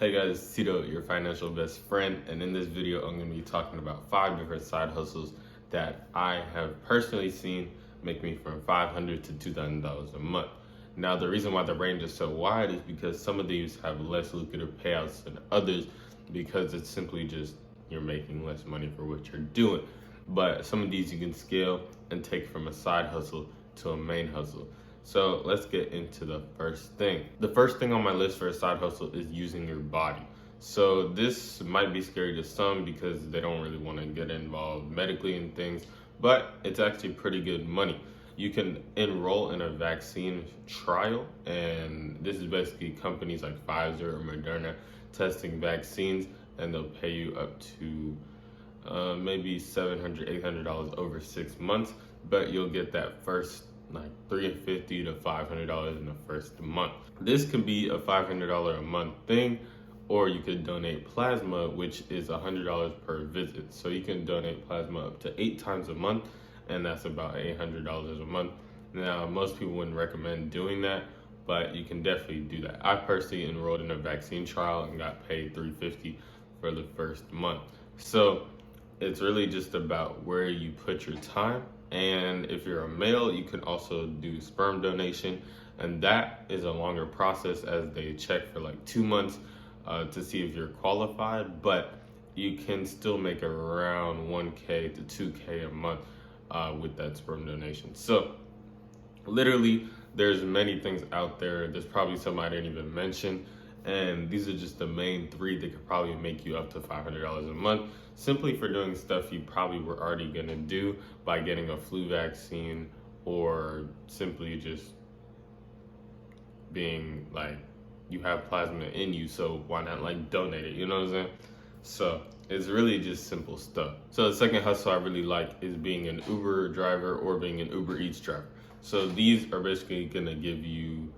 Hey guys, it's Tito, your financial best friend, and in this video I'm going to be talking about 5 different side hustles that I have personally seen make me from $500 to $2,000 a month. Now the reason why the range is so wide is because some of these have less lucrative payouts than others because it's simply just you're making less money for what you're doing. But some of these you can scale and take from a side hustle to a main hustle. So let's get into the first thing. The first thing on my list for a side hustle is using your body. So this might be scary to some because they don't really want to get involved medically in things, but it's actually pretty good money. You can enroll in a vaccine trial, and this is basically companies like Pfizer or Moderna testing vaccines, and they'll pay you up to maybe $700, $800 over 6 months, but you'll get that first like $350 to $500 in the first month. This could be a $500 a month thing, or you could donate plasma, which is $100 per visit. So you can donate plasma up to 8 times a month, and that's about $800 a month. Now, most people wouldn't recommend doing that, but you can definitely do that. I personally enrolled in a vaccine trial and got paid $350 for the first month. So it's really just about where you put your time. And if you're a male, you can also do sperm donation, and that is a longer process as they check for like 2 months to see if you're qualified, but you can still make around 1K to 2K a month with that sperm donation. So literally there's many things out there. There's probably some I didn't even mention, and these are just the main 3 that could probably make you up to $500 a month simply for doing stuff you probably were already gonna do by getting a flu vaccine, or simply just being like, you have plasma in you, so why not like donate it, you know what I'm saying? So it's really just simple stuff. So the second hustle I really like is being an Uber driver or being an Uber Eats driver. So these are basically gonna give you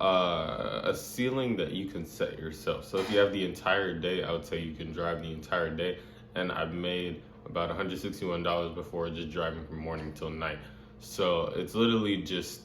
a ceiling that you can set yourself. So if you have the entire day, I would say you can drive the entire day. And I've made about $161 before just driving from morning till night. So it's literally just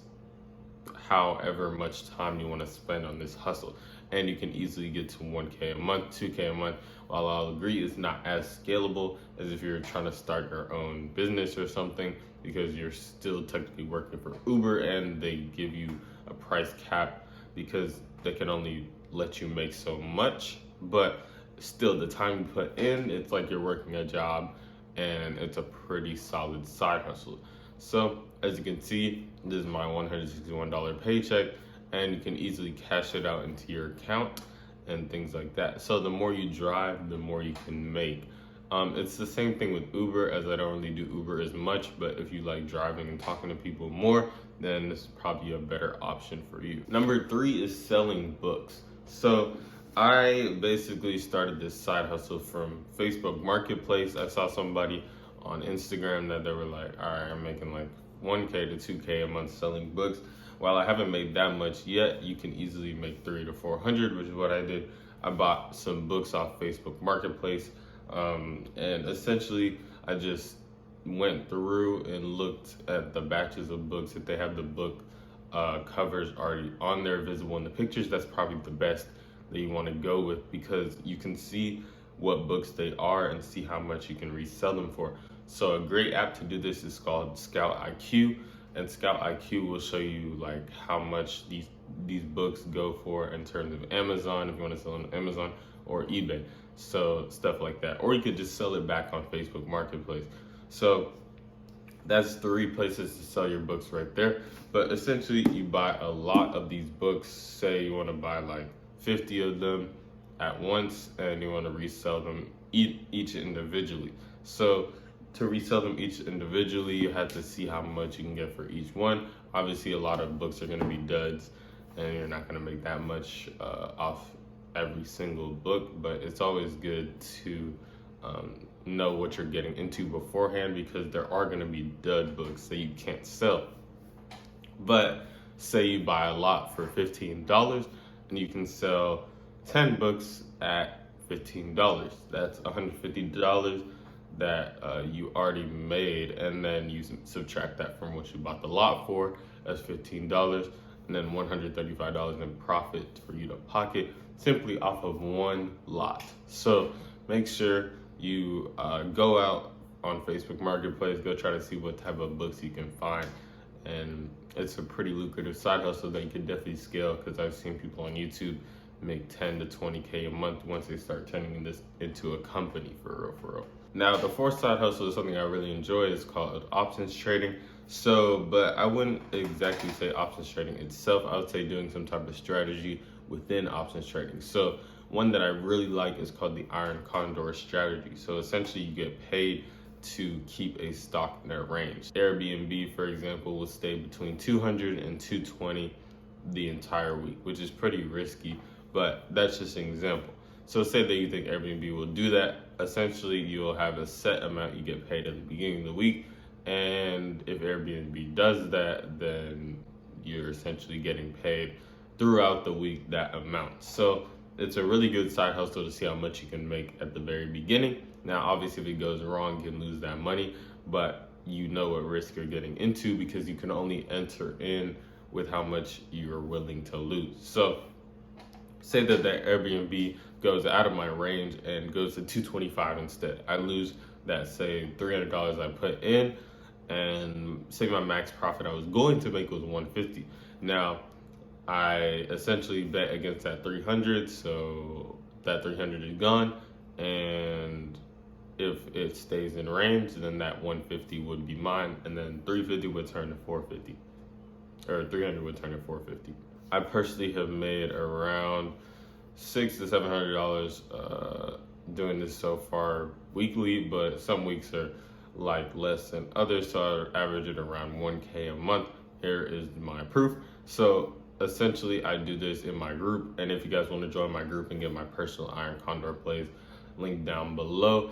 however much time you want to spend on this hustle. And you can easily get to 1K a month, 2K a month. While I'll agree it's not as scalable as if you're trying to start your own business or something, because you're still technically working for Uber and they give you a price cap because they can only let you make so much. But still, the time you put in, it's like you're working a job, and it's a pretty solid side hustle. So as you can see, this is my $161 paycheck, and you can easily cash it out into your account and things like that. So the more you drive, the more you can make. It's the same thing with Uber, as I don't really do Uber as much, but if you like driving and talking to people more, then this is probably a better option for you. Number 3 is selling books. So I basically started this side hustle from Facebook Marketplace. I saw somebody on Instagram that they were like, all right, I'm making like 1K to 2K a month selling books. While I haven't made that much yet, you can easily make 300 to 400, which is what I did. I bought some books off Facebook Marketplace, and essentially I just went through and looked at the batches of books. If they have the book covers already on there visible in the pictures, that's probably the best that you want to go with, because you can see what books they are and see how much you can resell them for. So a great app to do this is called Scout IQ, and Scout IQ will show you like how much these books go for in terms of Amazon, if you want to sell on Amazon or eBay, so stuff like that. Or you could just sell it back on Facebook Marketplace. So that's 3 places to sell your books right there. But essentially you buy a lot of these books. Say you want to buy like 50 of them at once, and you want to resell them each individually. So to resell them each individually, you have to see how much you can get for each one. Obviously, a lot of books are going to be duds, and you're not going to make that much off every single book, but it's always good to know what you're getting into beforehand, because there are going to be dud books that you can't sell. But say you buy a lot for $15, and you can sell 10 books at $15. That's $150 that you already made, and then you subtract that from what you bought the lot for, as $15, and then $135 in profit for you to pocket. simply off of one lot. So make sure you go out on Facebook Marketplace, go try to see what type of books you can find. And it's a pretty lucrative side hustle that you can definitely scale, because I've seen people on YouTube make 10 to 20K a month once they start turning this into a company for real. Now, the fourth side hustle is something I really enjoy. It's called options trading. So, but I wouldn't exactly say options trading itself. I would say doing some type of strategy within options trading. So one that I really like is called the Iron Condor strategy. So essentially you get paid to keep a stock in a range. Airbnb, for example, will stay between 200 and 220 the entire week, which is pretty risky, but that's just an example. So say that you think Airbnb will do that. Essentially, you'll have a set amount you get paid at the beginning of the week. And if Airbnb does that, then you're essentially getting paid throughout the week that amount. So it's a really good side hustle to see how much you can make at the very beginning. Now, obviously, if it goes wrong, you can lose that money, but you know what risk you're getting into, because you can only enter in with how much you're willing to lose. So say that the Airbnb goes out of my range and goes to 225 instead. I lose that, say, $300 I put in, and say my max profit I was going to make was 150. Now, I essentially bet against that 300, so that 300 is gone, and if it stays in range, then that 150 would be mine, and then 350 would turn to 450, or 300 would turn to 450. I personally have made around $600 to $700 doing this so far weekly, but some weeks are like less than others, so I average it around 1K a month. Here is my proof. So essentially, I do this in my group, and if you guys want to join my group and get my personal Iron Condor plays, link down below,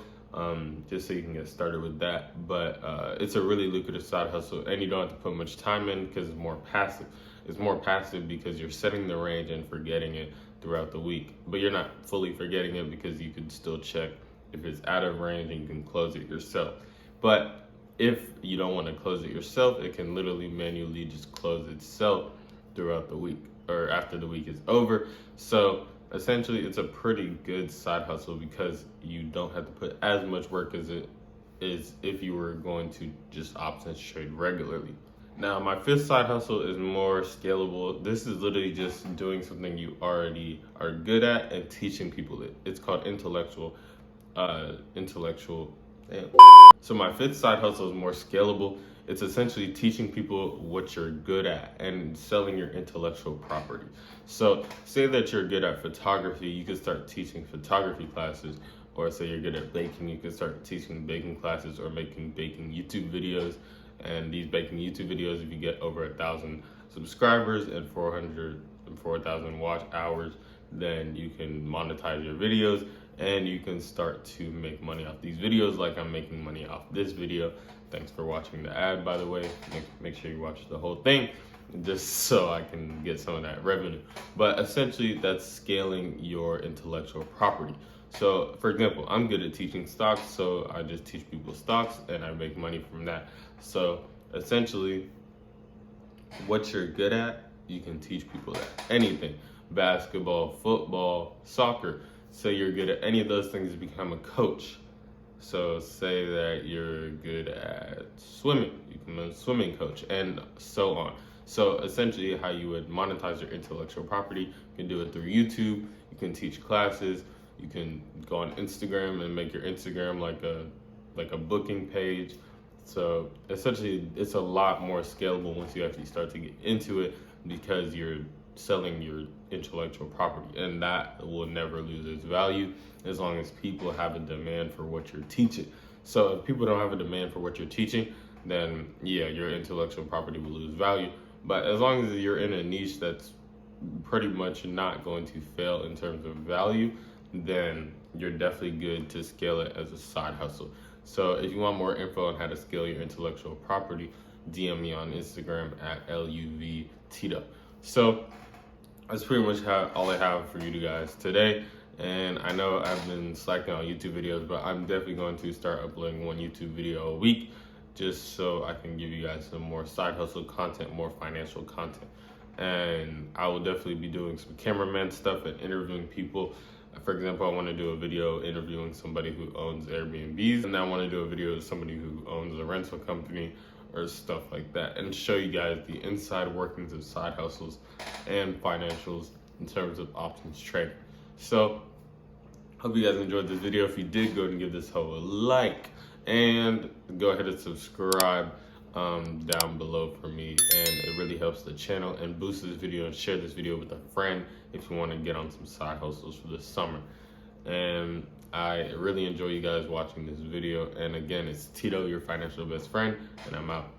just so you can get started with that. But it's a really lucrative side hustle, and you don't have to put much time in because it's more passive. It's more passive because you're setting the range and forgetting it throughout the week, but you're not fully forgetting it because you can still check if it's out of range and you can close it yourself. But if you don't want to close it yourself, it can literally manually just close itself throughout the week or after the week is over. So essentially, it's a pretty good side hustle because you don't have to put as much work as it is if you were going to just options trade regularly. Now, my fifth side hustle is more scalable. This is literally just doing something you already are good at and teaching people it. It's called intellectual. So my fifth side hustle is more scalable. It's essentially teaching people what you're good at and selling your intellectual property. So say that you're good at photography, you could start teaching photography classes. Or say you're good at baking, you could start teaching baking classes or making baking YouTube videos. And these baking YouTube videos, if you get over 1,000 subscribers and 4,000 watch hours, then you can monetize your videos and you can start to make money off these videos like I'm making money off this video. Thanks for watching the ad, by the way. Make sure you watch the whole thing just so I can get some of that revenue. But essentially, that's scaling your intellectual property. So, for example, I'm good at teaching stocks, so I just teach people stocks and I make money from that. So, essentially, what you're good at, you can teach people that. Anything. Basketball, football, soccer. Say you're good at any of those things, you become a coach. So say that you're good at swimming, you become a swimming coach, and so on. So essentially, how you would monetize your intellectual property, you can do it through YouTube, you can teach classes, you can go on Instagram and make your Instagram like a booking page. So essentially, it's a lot more scalable once you actually start to get into it because you're selling your intellectual property, and that will never lose its value as long as people have a demand for what you're teaching. So if people don't have a demand for what you're teaching, then yeah, your intellectual property will lose value. But as long as you're in a niche that's pretty much not going to fail in terms of value, then you're definitely good to scale it as a side hustle. So if you want more info on how to scale your intellectual property, DM me on Instagram at LUVTito. So that's pretty much all I have for you guys today. And I know I've been slacking on YouTube videos, but I'm definitely going to start uploading one YouTube video a week just so I can give you guys some more side hustle content, more financial content. and I will definitely be doing some cameraman stuff and interviewing people. For example, I want to do a video interviewing somebody who owns Airbnbs, and I want to do a video with somebody who owns a rental company or stuff like that, and show you guys the inside workings of side hustles and financials in terms of options trading. So hope you guys enjoyed this video. If you did, go ahead and give this hoe a like, and go ahead and subscribe down below for me, and it really helps the channel, and boost this video, and share this video with a friend if you want to get on some side hustles for this summer. And I really enjoy you guys watching this video, and again, it's Tito, your financial best friend, and I'm out.